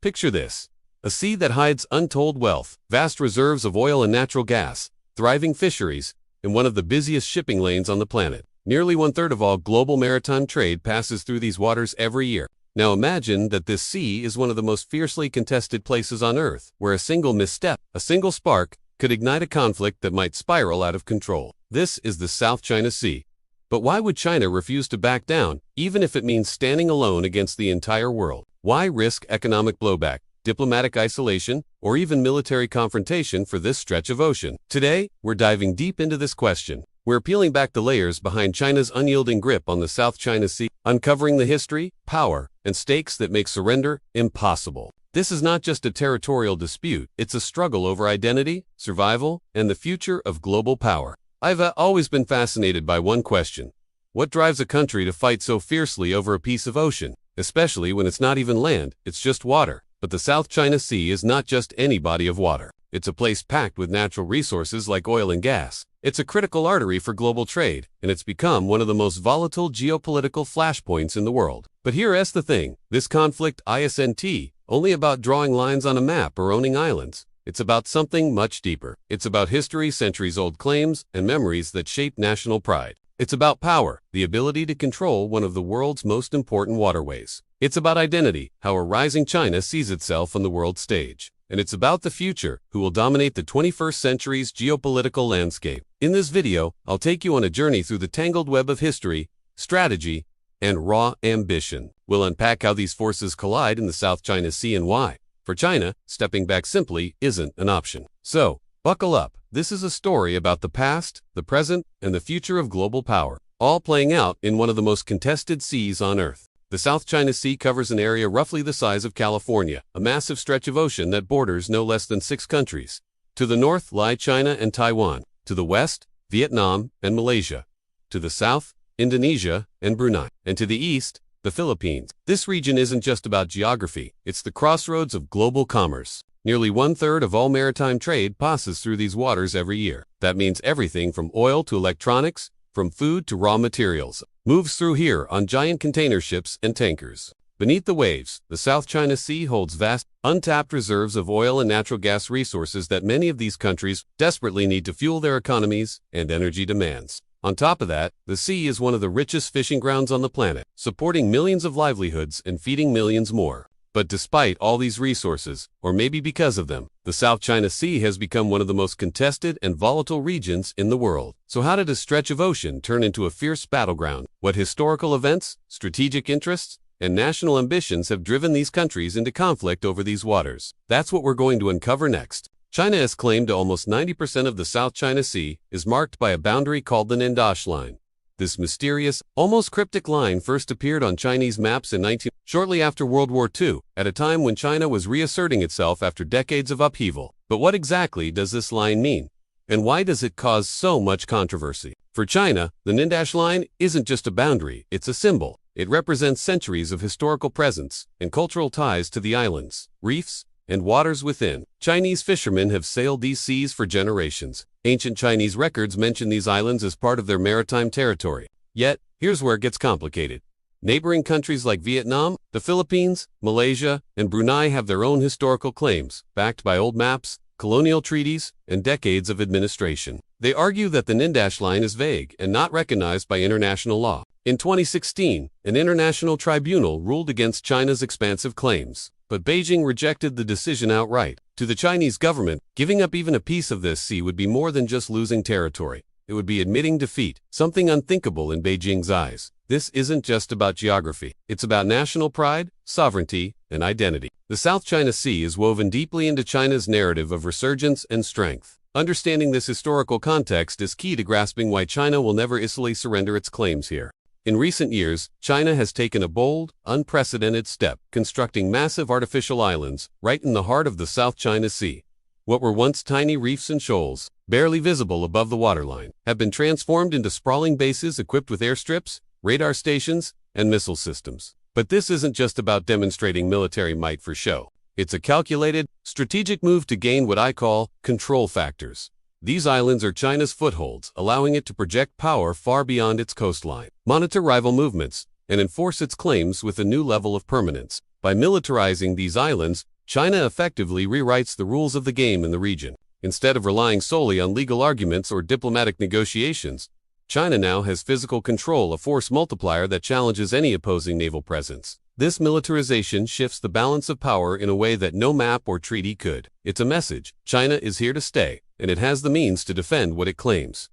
Picture this: a sea that hides untold wealth, vast reserves of oil and natural gas, thriving fisheries, and one of the busiest shipping lanes on the planet. Nearly one-third of all global maritime trade passes through these waters every year. Now imagine that this sea is one of the most fiercely contested places on Earth, where a single misstep, a single spark, could ignite a conflict that might spiral out of control. This is the South China Sea. But why would China refuse to back down, even if it means standing alone against the entire world? Why risk economic blowback, diplomatic isolation, or even military confrontation for this stretch of ocean? Today, we're diving deep into this question. We're peeling back the layers behind China's unyielding grip on the South China Sea, uncovering the history, power, and stakes that make surrender impossible. This is not just a territorial dispute, it's a struggle over identity, survival, and the future of global power. I've always been fascinated by one question. What drives a country to fight so fiercely over a piece of ocean, especially when it's not even land, it's just water? But the South China Sea is not just any body of water. It's a place packed with natural resources like oil and gas. It's a critical artery for global trade, and it's become one of the most volatile geopolitical flashpoints in the world. But here's the thing: this conflict isn't only about drawing lines on a map or owning islands. It's about something much deeper. It's about history, centuries-old claims, and memories that shape national pride. It's about power, the ability to control one of the world's most important waterways. It's about identity, how a rising China sees itself on the world stage. And it's about the future, who will dominate the 21st century's geopolitical landscape. In this video, I'll take you on a journey through the tangled web of history, strategy, and raw ambition. We'll unpack how these forces collide in the South China Sea and why, for China, stepping back simply isn't an option. So, buckle up. This is a story about the past, the present, and the future of global power, all playing out in one of the most contested seas on Earth. The South China Sea covers an area roughly the size of California, a massive stretch of ocean that borders no less than 6 countries. To the north lie China and Taiwan. To the west, Vietnam and Malaysia. To the south, Indonesia and Brunei. And to the east, the Philippines. This region isn't just about geography, it's the crossroads of global commerce. Nearly one-third of all maritime trade passes through these waters every year. That means everything from oil to electronics, from food to raw materials, moves through here on giant container ships and tankers. Beneath the waves, the South China Sea holds vast, untapped reserves of oil and natural gas resources that many of these countries desperately need to fuel their economies and energy demands. On top of that, the sea is one of the richest fishing grounds on the planet, supporting millions of livelihoods and feeding millions more. But despite all these resources, or maybe because of them, the South China Sea has become one of the most contested and volatile regions in the world. So how did a stretch of ocean turn into a fierce battleground? What historical events, strategic interests, and national ambitions have driven these countries into conflict over these waters? That's what we're going to uncover next. China has claimed almost 90% of the South China Sea is marked by a boundary called the Nindash Line. This mysterious, almost cryptic line first appeared on Chinese maps in shortly after World War II, at a time when China was reasserting itself after decades of upheaval. But what exactly does this line mean? And why does it cause so much controversy? For China, the Nindash Line isn't just a boundary, it's a symbol. It represents centuries of historical presence and cultural ties to the islands, reefs, and waters within. Chinese fishermen have sailed these seas for generations. Ancient Chinese records mention these islands as part of their maritime territory. Yet, here's where it gets complicated. Neighboring countries like Vietnam, the Philippines, Malaysia, and Brunei have their own historical claims, backed by old maps, colonial treaties, and decades of administration. They argue that the Nindash Line is vague and not recognized by international law. In 2016, an international tribunal ruled against China's expansive claims. But Beijing rejected the decision outright. To the Chinese government, giving up even a piece of this sea would be more than just losing territory. It would be admitting defeat, something unthinkable in Beijing's eyes. This isn't just about geography. It's about national pride, sovereignty, and identity. The South China Sea is woven deeply into China's narrative of resurgence and strength. Understanding this historical context is key to grasping why China will never easily surrender its claims here. In recent years, China has taken a bold, unprecedented step, constructing massive artificial islands right in the heart of the South China Sea. What were once tiny reefs and shoals, barely visible above the waterline, have been transformed into sprawling bases equipped with airstrips, radar stations, and missile systems. But this isn't just about demonstrating military might for show. It's a calculated, strategic move to gain what I call control factors. These islands are China's footholds, allowing it to project power far beyond its coastline, monitor rival movements, and enforce its claims with a new level of permanence. By militarizing these islands, China effectively rewrites the rules of the game in the region. Instead of relying solely on legal arguments or diplomatic negotiations, China now has physical control, a force multiplier that challenges any opposing naval presence. This militarization shifts the balance of power in a way that no map or treaty could. It's a message: China is here to stay, and it has the means to defend what it claims.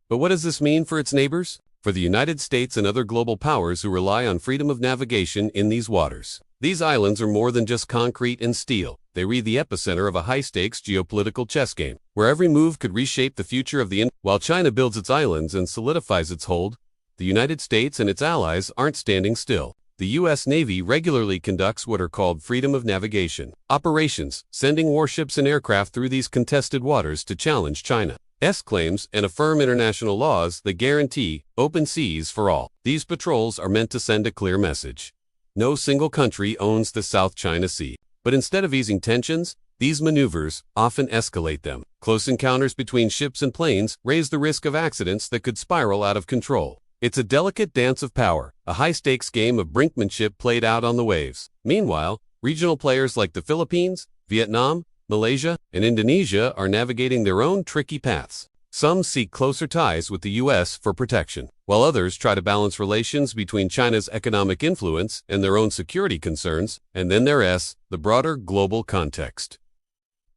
But what does this mean for its neighbors? For the United States and other global powers who rely on freedom of navigation in these waters. These islands are more than just concrete and steel. They read the epicenter of a high-stakes geopolitical chess game, where every move could reshape the future of the While China builds its islands and solidifies its hold, the United States and its allies aren't standing still. The U.S. Navy regularly conducts what are called freedom of navigation operations, sending warships and aircraft through these contested waters to challenge China's claims and affirm international laws that guarantee open seas for all. These patrols are meant to send a clear message. No single country owns the South China Sea. But instead of easing tensions, these maneuvers often escalate them. Close encounters between ships and planes raise the risk of accidents that could spiral out of control. It's a delicate dance of power, a high-stakes game of brinkmanship played out on the waves. Meanwhile, regional players like the Philippines, Vietnam, Malaysia, and Indonesia are navigating their own tricky paths. Some seek closer ties with the U.S. for protection, while others try to balance relations between China's economic influence and their own security concerns, and then there's the broader global context.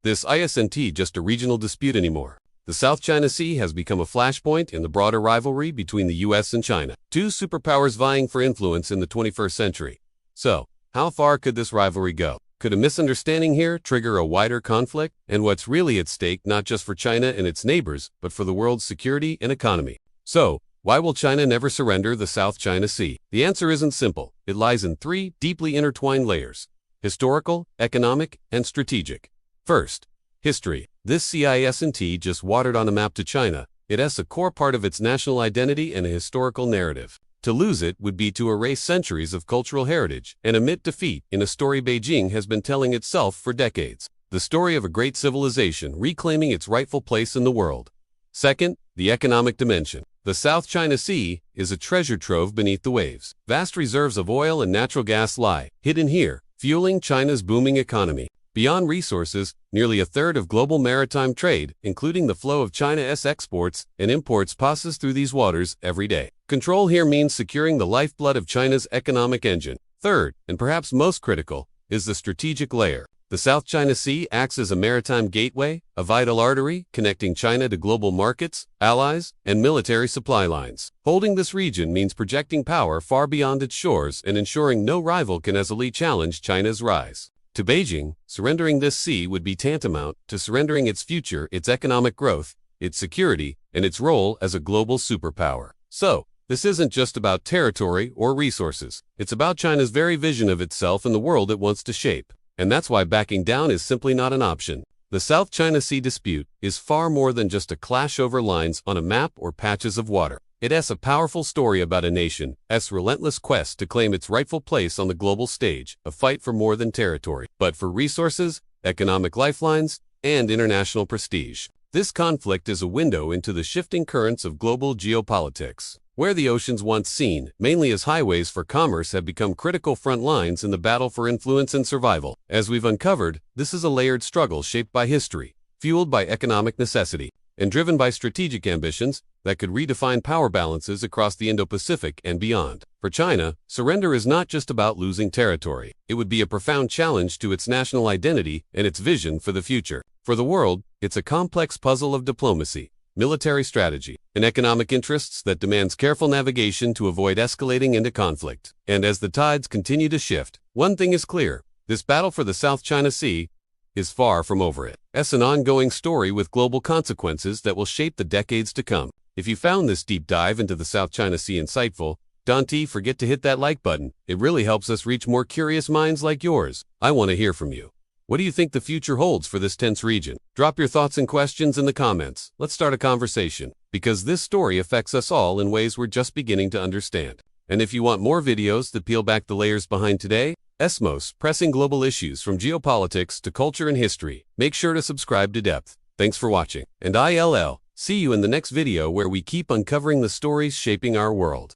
This isn't just a regional dispute anymore. The South China Sea has become a flashpoint in the broader rivalry between the U.S. and China, two superpowers vying for influence in the 21st century. So, how far could this rivalry go? Could a misunderstanding here trigger a wider conflict? And what's really at stake not just for China and its neighbors, but for the world's security and economy? So, why will China never surrender the South China Sea? The answer isn't simple. It lies in three deeply intertwined layers: historical, economic, and strategic. First, history. This sea isn't just watered on a map to China. It's a core part of its national identity and a historical narrative. To lose it would be to erase centuries of cultural heritage and admit defeat in a story Beijing has been telling itself for decades. The story of a great civilization reclaiming its rightful place in the world. Second, the economic dimension. The South China Sea is a treasure trove beneath the waves. Vast reserves of oil and natural gas lie hidden here, fueling China's booming economy. Beyond resources, nearly a third of global maritime trade, including the flow of China's exports and imports, passes through these waters every day. Control here means securing the lifeblood of China's economic engine. Third, and perhaps most critical, is the strategic layer. The South China Sea acts as a maritime gateway, a vital artery connecting China to global markets, allies, and military supply lines. Holding this region means projecting power far beyond its shores and ensuring no rival can easily challenge China's rise. To Beijing, surrendering this sea would be tantamount to surrendering its future, its economic growth, its security, and its role as a global superpower. So, this isn't just about territory or resources. It's about China's very vision of itself and the world it wants to shape. And that's why backing down is simply not an option. The South China Sea dispute is far more than just a clash over lines on a map or patches of water. It's a powerful story about a nation's relentless quest to claim its rightful place on the global stage, a fight for more than territory, but for resources, economic lifelines, and international prestige. This conflict is a window into the shifting currents of global geopolitics, where the oceans once seen mainly as highways for commerce have become critical front lines in the battle for influence and survival. As we've uncovered, this is a layered struggle shaped by history, fueled by economic necessity, and driven by strategic ambitions that could redefine power balances across the Indo-Pacific and beyond. For China, surrender is not just about losing territory. It would be a profound challenge to its national identity and its vision for the future. For the world, it's a complex puzzle of diplomacy, military strategy, and economic interests that demands careful navigation to avoid escalating into conflict. And as the tides continue to shift, one thing is clear: this battle for the South China Sea is far from over it. It's an ongoing story with global consequences that will shape the decades to come. If you found this deep dive into the South China Sea insightful, don't forget to hit that like button. It really helps us reach more curious minds like yours. I want to hear from you. What do you think the future holds for this tense region? Drop your thoughts and questions in the comments. Let's start a conversation, because this story affects us all in ways we're just beginning to understand. And if you want more videos that peel back the layers behind today's most pressing global issues, from geopolitics to culture and history, make sure to subscribe to Depth. Thanks for watching, and I'll see you in the next video where we keep uncovering the stories shaping our world.